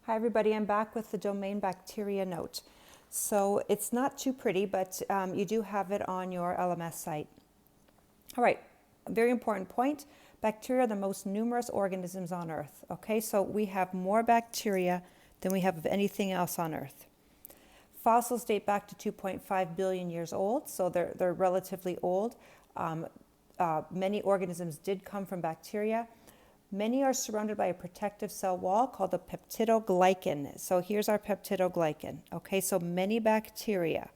Hi everybody, I'm back with the domain bacteria note. So it's not too pretty, but you do have it on your LMS site. All right, a very important point. Bacteria are the most numerous organisms on Earth. Okay, so we have more bacteria than we have of anything else on Earth. Fossils date back to 2.5 billion years old, so they're relatively old. Many organisms did come from bacteria. Many are surrounded by a protective cell wall called a peptidoglycan. So here's our peptidoglycan. Okay, so many bacteria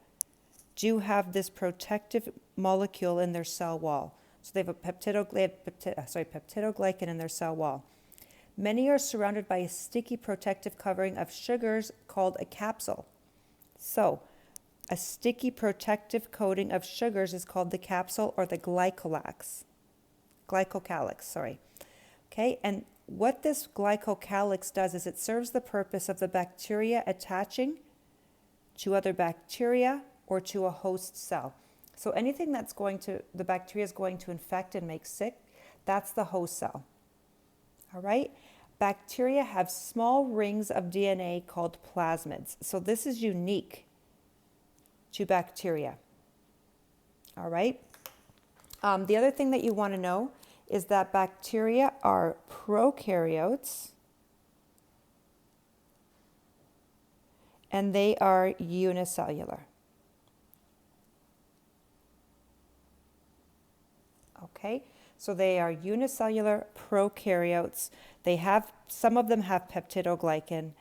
do have this protective molecule in their cell wall. So they have a peptidoglycan in their cell wall. Many are surrounded by a sticky protective covering of sugars called a capsule. So a sticky protective coating of sugars is called the capsule or the glycocalyx. Okay, and what this glycocalyx does is it serves the purpose of the bacteria attaching to other bacteria or to a host cell. So anything that's the bacteria is going to infect and make sick, that's the host cell. All right? Bacteria have small rings of DNA called plasmids. So this is unique to bacteria. All right? The other thing that you want to know is that bacteria are prokaryotes and they are unicellular. Okay, so they are unicellular prokaryotes. Some of them have peptidoglycan.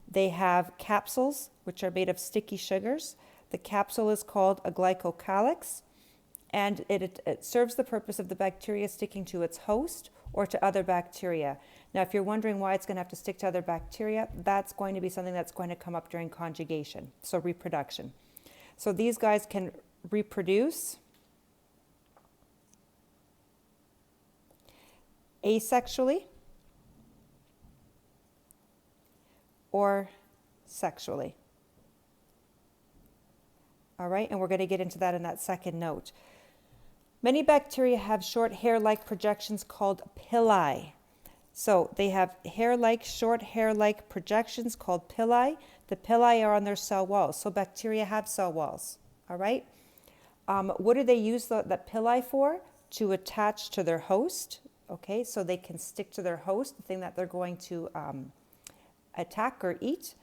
They have capsules, which are made of sticky sugars. The capsule is called a glycocalyx, and it serves the purpose of the bacteria sticking to its host or to other bacteria. Now, if you're wondering why it's going to have to stick to other bacteria, that's going to be something that's going to come up during conjugation, so reproduction. So these guys can reproduce asexually or sexually. All right, and we're going to get into that in that second note. Many bacteria have short hair-like projections called pili. So they have short hair-like projections called pili. The pili are on their cell walls. So bacteria have cell walls. All right. What do they use the pili for? To attach to their host. Okay, so they can stick to their host, the thing that they're going to attack or eat.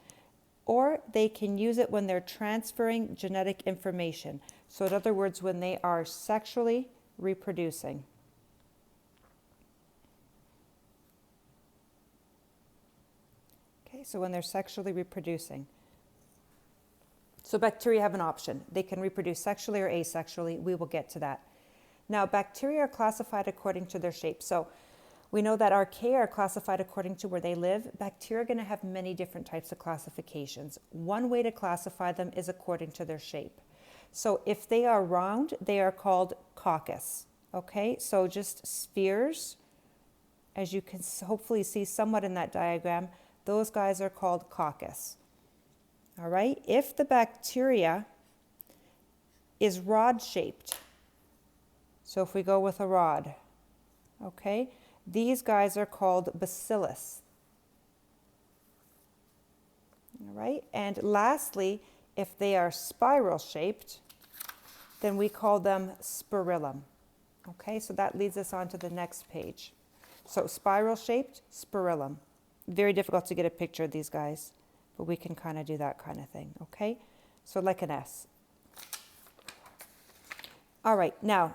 Or they can use it when they're transferring genetic information. So in other words, when they are sexually reproducing. Okay, so when they're sexually reproducing. So bacteria have an option. They can reproduce sexually or asexually. We will get to that. Now, bacteria are classified according to their shape. So we know that archaea are classified according to where they live. Bacteria are going to have many different types of classifications. One way to classify them is according to their shape. So if they are round, they are called coccus. Okay, so just spheres, as you can hopefully see somewhat in that diagram, those guys are called coccus. All right, if the bacteria is rod-shaped, so if we go with a rod, okay, these guys are called bacillus. All right, and lastly, if they are spiral shaped, then we call them spirillum. Okay, so that leads us on to the next page. So spiral shaped, spirillum. Very difficult to get a picture of these guys, but we can kind of do that kind of thing. Okay, so like an S. All right, now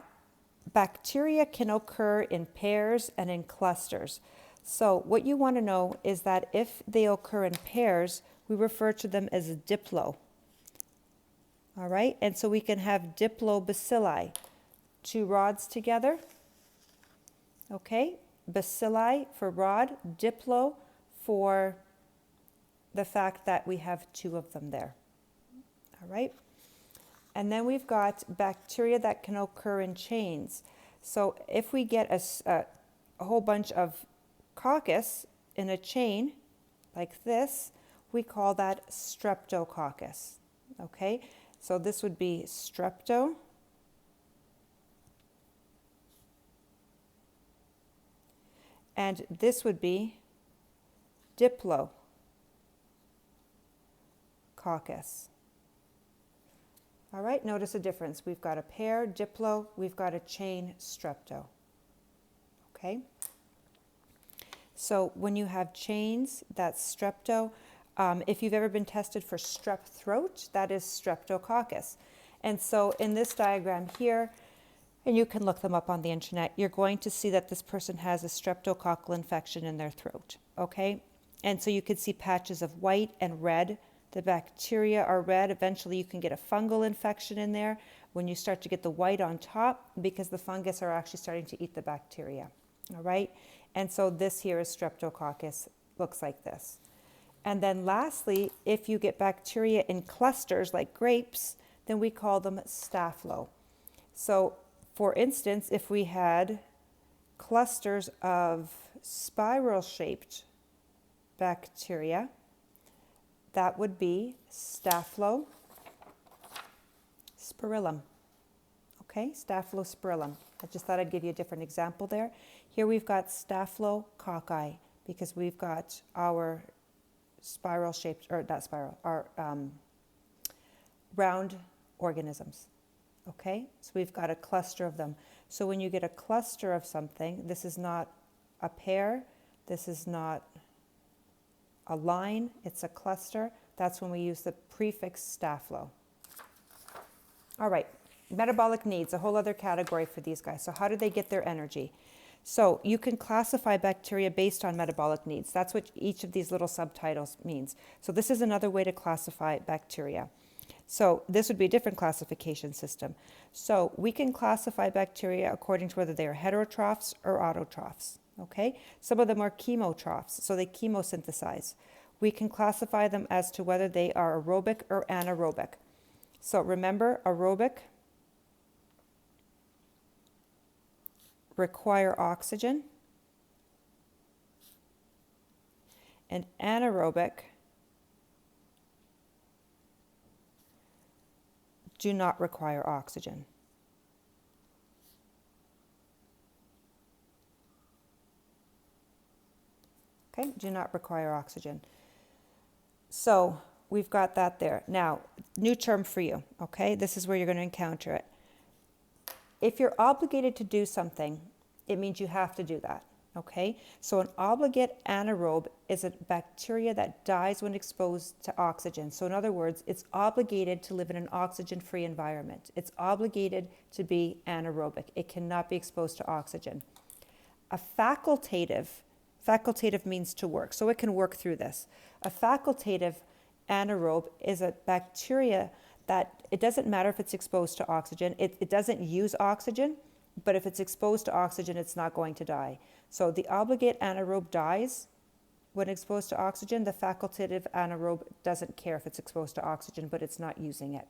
bacteria can occur in pairs and in clusters. So what you want to know is that if they occur in pairs, we refer to them as diplo. All right, and so we can have diplobacilli, two rods together. Okay, bacilli for rod, diplo for the fact that we have two of them there. All right. And then we've got bacteria that can occur in chains. So if we get a whole bunch of coccus in a chain like this, we call that streptococcus. Okay, so this would be strepto. And this would be diplo. Streptococcus. All right, notice the difference. We've got a pair, diplo, we've got a chain, strepto. Okay? So when you have chains, that's strepto. If you've ever been tested for strep throat, that is streptococcus. And so in this diagram here, and you can look them up on the internet, you're going to see that this person has a streptococcal infection in their throat, okay? And so you can see patches of white and red. The bacteria are red. Eventually you can get a fungal infection in there when you start to get the white on top, because the fungus are actually starting to eat the bacteria, all right? And so this here is streptococcus, looks like this. And then lastly, if you get bacteria in clusters like grapes, then we call them staphylo. So for instance, if we had clusters of spiral-shaped bacteria, that would be Staphylospirillum. Okay, Staphylospirillum. I just thought I'd give you a different example there. Here we've got staphylococci because we've got our spiral-shaped, or not spiral, our round organisms. Okay, so we've got a cluster of them. So when you get a cluster of something, this is not a pair, this is not a line, it's a cluster. That's when we use the prefix staphylo. All right, metabolic needs, a whole other category for these guys. So how do they get their energy? So you can classify bacteria based on metabolic needs. That's what each of these little subtitles means. So this is another way to classify bacteria. So this would be a different classification system. So we can classify bacteria according to whether they are heterotrophs or autotrophs. Okay, some of them are chemotrophs, so they chemosynthesize. We can classify them as to whether they are aerobic or anaerobic. So remember, aerobic require oxygen, and anaerobic do not require oxygen. Okay, do not require oxygen. So we've got that there. Now, new term for you, okay? This is where you're going to encounter it. If you're obligated to do something, it means you have to do that, okay? So an obligate anaerobe is a bacteria that dies when exposed to oxygen. So in other words, it's obligated to live in an oxygen-free environment. It's obligated to be anaerobic. It cannot be exposed to oxygen. A facultative means to work, so it can work through this. A facultative anaerobe is a bacteria that it doesn't matter if it's exposed to oxygen. It doesn't use oxygen, but if it's exposed to oxygen, it's not going to die. So the obligate anaerobe dies when exposed to oxygen. The facultative anaerobe doesn't care if it's exposed to oxygen, but it's not using it.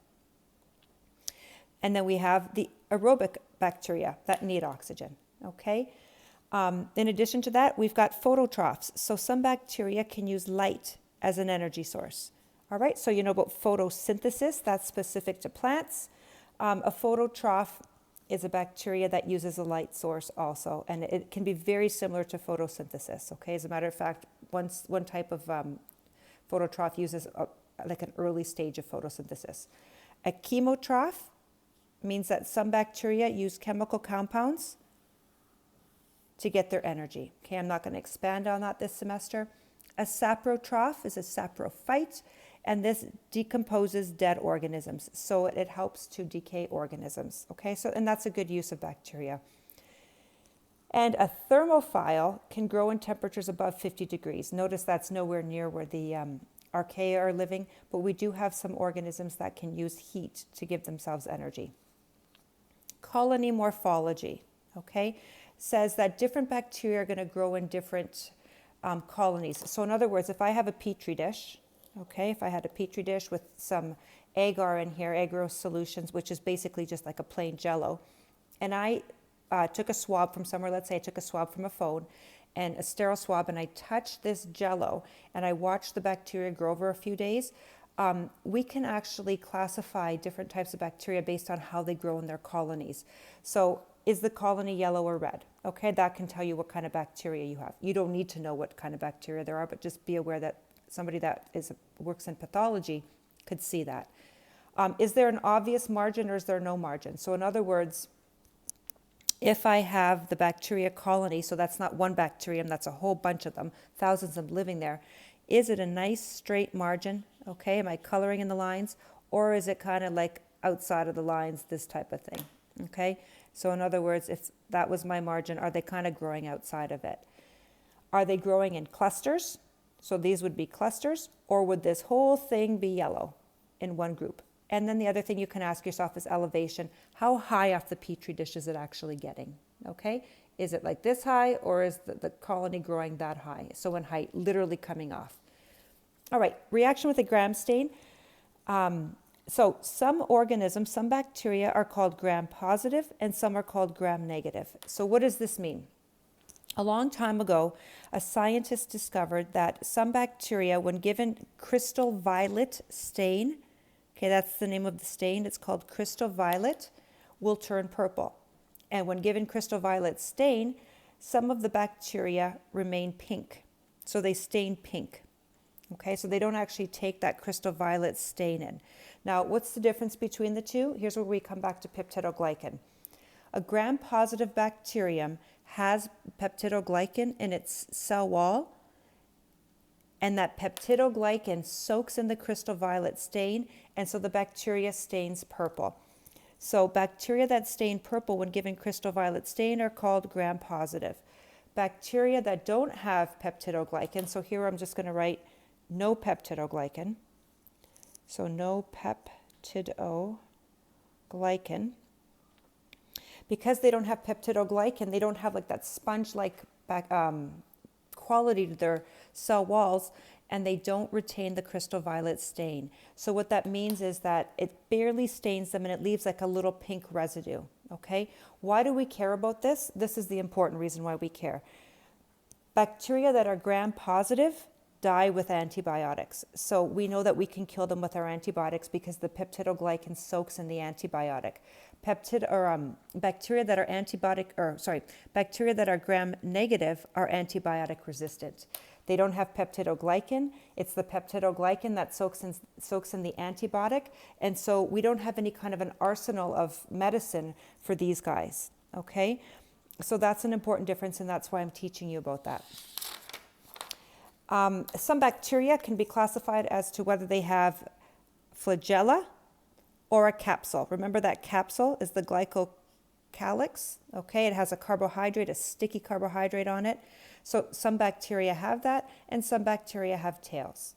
And then we have the aerobic bacteria that need oxygen, okay? In addition to that, we've got phototrophs. So some bacteria can use light as an energy source. All right, so you know about photosynthesis, that's specific to plants. A phototroph is a bacteria that uses a light source also, and it can be very similar to photosynthesis, okay? As a matter of fact, one type of phototroph uses like an early stage of photosynthesis. A chemotroph means that some bacteria use chemical compounds to get their energy. Okay, I'm not going to expand on that this semester. A saprotroph is a saprophyte, and this decomposes dead organisms. So it helps to decay organisms. Okay, so, and that's a good use of bacteria. And a thermophile can grow in temperatures above 50 degrees. Notice that's nowhere near where the archaea are living, but we do have some organisms that can use heat to give themselves energy. Colony morphology, okay, says that different bacteria are going to grow in different colonies. So in other words, if I have a petri dish, okay, if I had a petri dish with some agar in here, agarose solutions, which is basically just like a plain jello, and I took a swab from somewhere, let's say I took a swab from a phone, and a sterile swab, and I touched this jello, and I watched the bacteria grow over a few days, we can actually classify different types of bacteria based on how they grow in their colonies. So is the colony yellow or red? Okay, that can tell you what kind of bacteria you have. You don't need to know what kind of bacteria there are, but just be aware that somebody that works in pathology could see that. Is there an obvious margin or is there no margin? So in other words, if I have the bacteria colony, so that's not one bacterium, that's a whole bunch of them, thousands of them living there, is it a nice straight margin? Okay, am I coloring in the lines? Or is it kind of like outside of the lines, this type of thing? Okay, so in other words, if that was my margin, are they kind of growing outside of it? Are they growing in clusters? So these would be clusters, or would this whole thing be yellow in one group? And then the other thing you can ask yourself is elevation. How high off the Petri dish is it actually getting? Okay, is it like this high, or is the colony growing that high? So in height, literally coming off. All right, reaction with a Gram stain. So some organisms, some bacteria are called Gram positive and some are called Gram negative. So what does this mean? A long time ago, a scientist discovered that some bacteria, when given crystal violet stain, okay, that's the name of the stain, it's called crystal violet, will turn purple. And when given crystal violet stain, some of the bacteria remain pink. So they stain pink. Okay, so they don't actually take that crystal violet stain in. Now, what's the difference between the two? Here's where we come back to peptidoglycan. A gram-positive bacterium has peptidoglycan in its cell wall, and that peptidoglycan soaks in the crystal violet stain, and so the bacteria stains purple. So bacteria that stain purple when given crystal violet stain are called gram-positive. Bacteria that don't have peptidoglycan, so here I'm just going to write no peptidoglycan. So no peptidoglycan. Because they don't have peptidoglycan, they don't have like that sponge-like quality to their cell walls, and they don't retain the crystal violet stain. So what that means is that it barely stains them and it leaves like a little pink residue, okay? Why do we care about this? This is the important reason why we care. Bacteria that are gram-positive die with antibiotics. So we know that we can kill them with our antibiotics because the peptidoglycan soaks in the antibiotic. Bacteria that are bacteria that are gram-negative are antibiotic resistant. They don't have peptidoglycan. It's the peptidoglycan that soaks in the antibiotic, and so we don't have any kind of an arsenal of medicine for these guys. Okay, so that's an important difference, and that's why I'm teaching you about that. Some bacteria can be classified as to whether they have flagella or a capsule. Remember that capsule is the glycocalyx. Okay, it has a carbohydrate, a sticky carbohydrate on it. So some bacteria have that, and some bacteria have tails.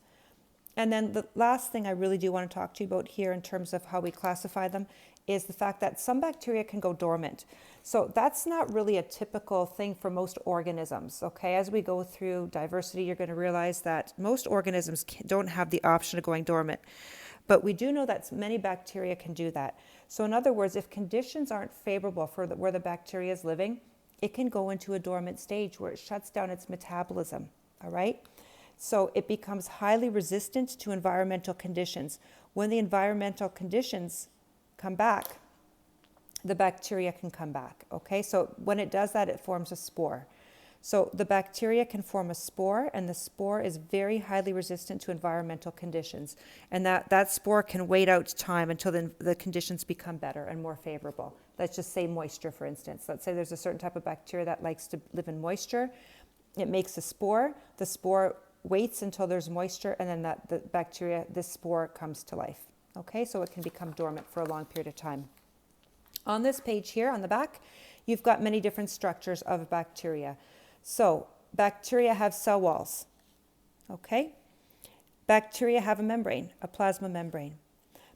And then the last thing I really do want to talk to you about here in terms of how we classify them is the fact that some bacteria can go dormant. So that's not really a typical thing for most organisms, okay? As we go through diversity, you're going to realize that most organisms don't have the option of going dormant. But we do know that many bacteria can do that. So in other words, if conditions aren't favorable for where the bacteria is living, it can go into a dormant stage where it shuts down its metabolism, all right? So it becomes highly resistant to environmental conditions. When the environmental conditions come back, the bacteria can come back, okay? So when it does that, it forms a spore. So the bacteria can form a spore, and the spore is very highly resistant to environmental conditions. And that spore can wait out time until the conditions become better and more favorable. Let's just say moisture, for instance. Let's say there's a certain type of bacteria that likes to live in moisture. It makes a spore. The spore waits until there's moisture, and then this spore comes to life. Okay, so it can become dormant for a long period of time. On this page here, on the back, you've got many different structures of bacteria. So bacteria have cell walls, okay? Bacteria have a membrane, a plasma membrane.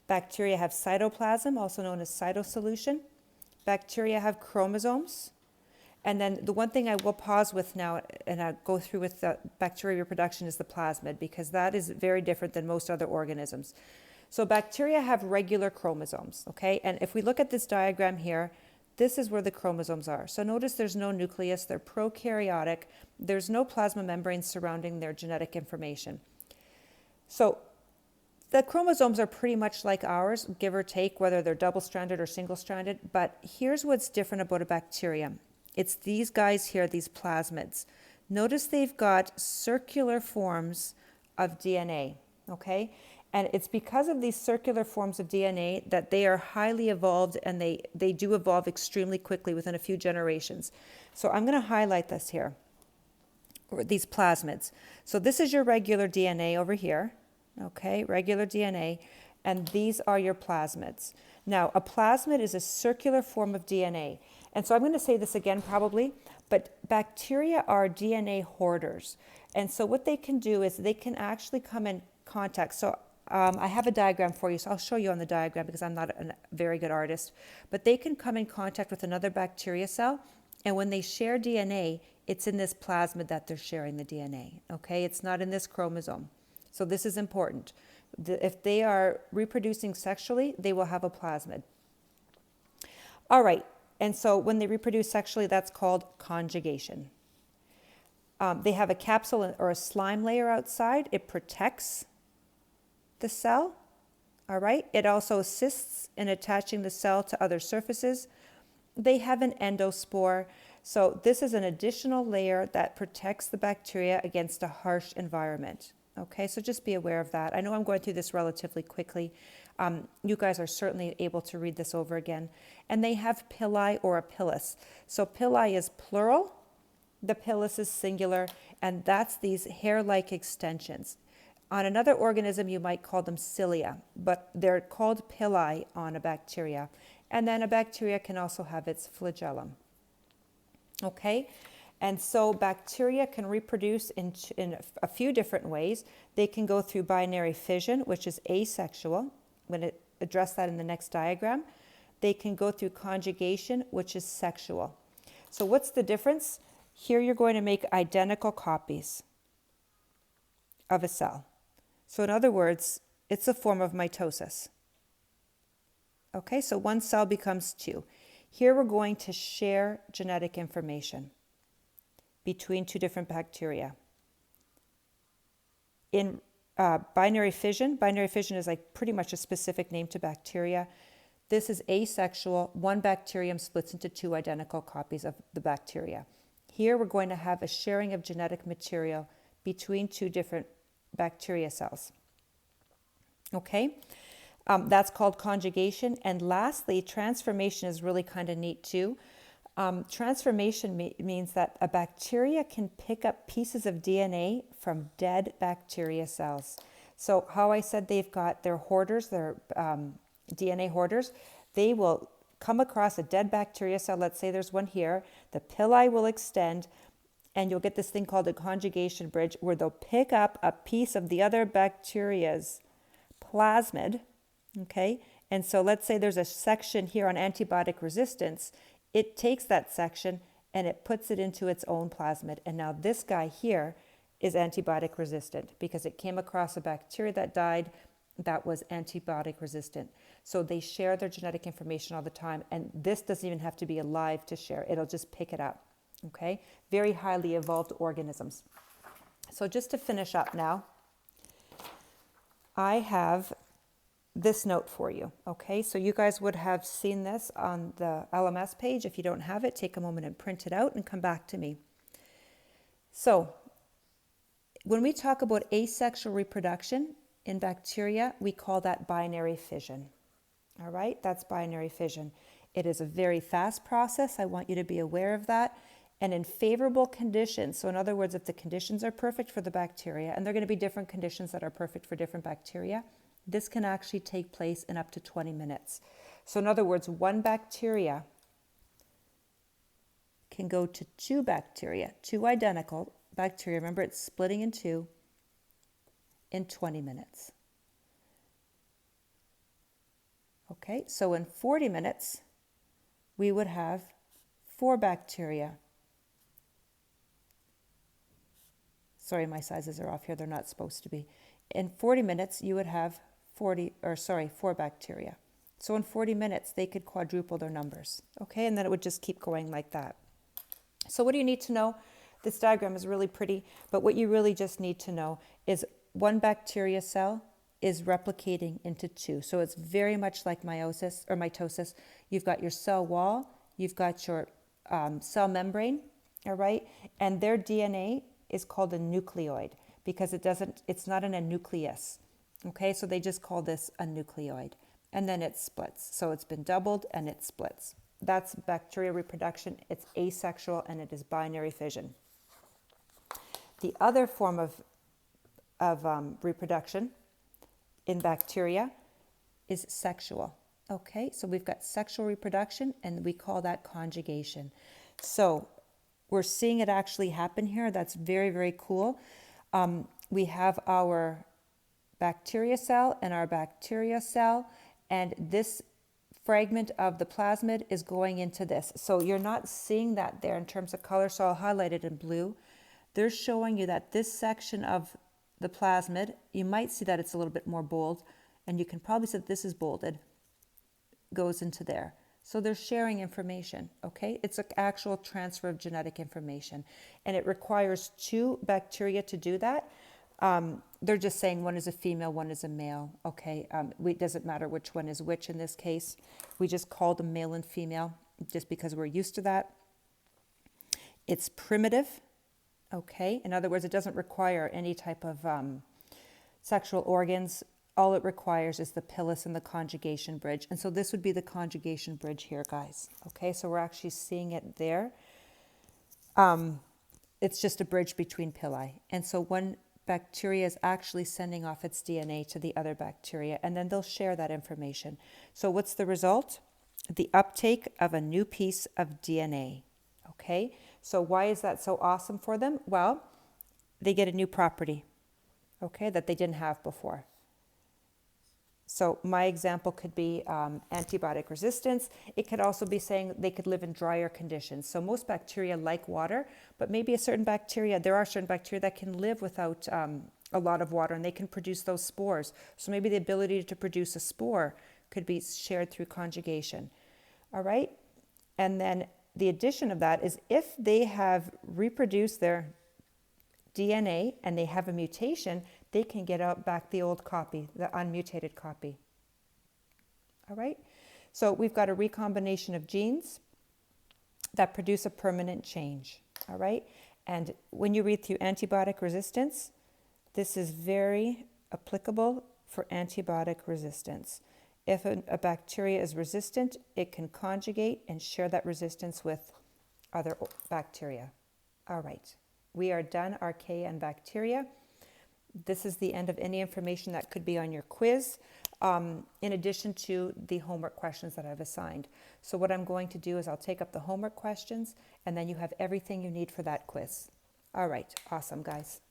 Bacteria have cytoplasm, also known as cytosolution. Bacteria have chromosomes. And then the one thing I will pause with now, and I'll go through with the bacteria reproduction, is the plasmid, because that is very different than most other organisms. So bacteria have regular chromosomes, okay? And if we look at this diagram here, this is where the chromosomes are. So notice there's no nucleus, they're prokaryotic, there's no plasma membrane surrounding their genetic information. So the chromosomes are pretty much like ours, give or take, whether they're double-stranded or single-stranded, but here's what's different about a bacterium. It's these guys here, these plasmids. Notice they've got circular forms of DNA, okay? And it's because of these circular forms of DNA that they are highly evolved, and they do evolve extremely quickly within a few generations. So I'm going to highlight this here, or these plasmids. So this is your regular DNA over here, okay, regular DNA, and these are your plasmids. Now, a plasmid is a circular form of DNA. And so I'm going to say this again probably, but bacteria are DNA hoarders. And so what they can do is they can actually come in contact. So I have a diagram for you, so I'll show you on the diagram because I'm not a very good artist. But they can come in contact with another bacteria cell, and when they share DNA, it's in this plasmid that they're sharing the DNA, okay? It's not in this chromosome. So this is important. If they are reproducing sexually, they will have a plasmid. All right, and so when they reproduce sexually, that's called conjugation. They have a capsule or a slime layer outside. It protects the cell, all right? It also assists in attaching the cell to other surfaces. They have an endospore. So this is an additional layer that protects the bacteria against a harsh environment. Okay, so just be aware of that. I know I'm going through this relatively quickly. You guys are certainly able to read this over again. And they have pili or a pilus. So pili is plural, the pilus is singular, and that's these hair-like extensions. On another organism, you might call them cilia, but they're called pili on a bacteria. And then a bacteria can also have its flagellum. Okay? And so bacteria can reproduce in a few different ways. They can go through binary fission, which is asexual. I'm going to address that in the next diagram. They can go through conjugation, which is sexual. So what's the difference? Here you're going to make identical copies of a cell. So in other words, it's a form of mitosis. Okay, so one cell becomes two. Here we're going to share genetic information between two different bacteria. In binary fission is like pretty much a specific name to bacteria. This is asexual. One bacterium splits into two identical copies of the bacteria. Here we're going to have a sharing of genetic material between two different bacteria cells. Okay, that's called conjugation. And lastly, transformation is really kind of neat too. Transformation means that a bacteria can pick up pieces of DNA from dead bacteria cells. So how I said they've got their hoarders, their DNA hoarders, they will come across a dead bacteria cell. Let's say there's one here. The pili will extend, and you'll get this thing called a conjugation bridge, where they'll pick up a piece of the other bacteria's plasmid, okay? And so let's say there's a section here on antibiotic resistance. It takes that section and it puts it into its own plasmid. And now this guy here is antibiotic resistant because it came across a bacteria that died that was antibiotic resistant. So they share their genetic information all the time. And this doesn't even have to be alive to share. It'll just pick it up, okay? Very highly evolved organisms. So just to finish up now, I have this note for you, okay? So you guys would have seen this on the LMS page. If you don't have it, take a moment and print it out and come back to me. So when we talk about asexual reproduction in bacteria, we call that binary fission, all right? That's binary fission. It is a very fast process. I want you to be aware of that. And in favorable conditions, so in other words, if the conditions are perfect for the bacteria, and there are going to be different conditions that are perfect for different bacteria, this can actually take place in up to 20 minutes. So in other words, one bacteria can go to two bacteria, two identical bacteria. Remember, it's splitting in two in 20 minutes. Okay, so in 40 minutes, we would have 4 bacteria. Sorry, my sizes are off here. They're not supposed to be. In 40 minutes, you would have 4 bacteria. So in 40 minutes, they could quadruple their numbers. Okay, and then it would just keep going like that. So what do you need to know? This diagram is really pretty, but what you really just need to know is one bacteria cell is replicating into 2. So it's very much like meiosis or mitosis. You've got your cell wall, you've got your cell membrane, all right? And their DNA is called a nucleoid because it's not in a nucleus. Okay, so they just call this a nucleoid. And then it splits. So it's been doubled and it splits. That's bacterial reproduction. It's asexual and it is binary fission. The other form of reproduction in bacteria is sexual. Okay, so we've got sexual reproduction and we call that conjugation. So we're seeing it actually happen here. That's very, very cool. We have our bacteria cell and our bacteria cell, and this fragment of the plasmid is going into this. So you're not seeing that there in terms of color, so I'll highlight it in blue. They're showing you that this section of the plasmid, you might see that it's a little bit more bold, and you can probably see that this is bolded, goes into there. So they're sharing information, okay? It's an actual transfer of genetic information, and it requires 2 bacteria to do that. They're just saying one is a female, one is a male, okay? It doesn't matter which one is which in this case. We just call them male and female just because we're used to that. It's primitive, okay? In other words, it doesn't require any type of sexual organs. All it requires is the pilus and the conjugation bridge. And so this would be the conjugation bridge here, guys. Okay, so we're actually seeing it there. It's just a bridge between pili. And so one bacteria is actually sending off its DNA to the other bacteria, and then they'll share that information. So what's the result? The uptake of a new piece of DNA. Okay, so why is that so awesome for them? Well, they get a new property, okay, that they didn't have before. So my example could be antibiotic resistance. It could also be saying they could live in drier conditions. So most bacteria like water, but maybe there are certain bacteria that can live without a lot of water, and they can produce those spores. So maybe the ability to produce a spore could be shared through conjugation. All right? And then the addition of that is if they have reproduced their DNA and they have a mutation, they can get out back the old copy, the unmutated copy. All right? So we've got a recombination of genes that produce a permanent change. All right? And when you read through antibiotic resistance, this is very applicable for antibiotic resistance. If a bacteria is resistant, it can conjugate and share that resistance with other bacteria. All right. We are done, archaea and bacteria. This is the end of any information that could be on your quiz, in addition to the homework questions that I've assigned. So what I'm going to do is I'll take up the homework questions, and then you have everything you need for that quiz. All right, awesome, guys.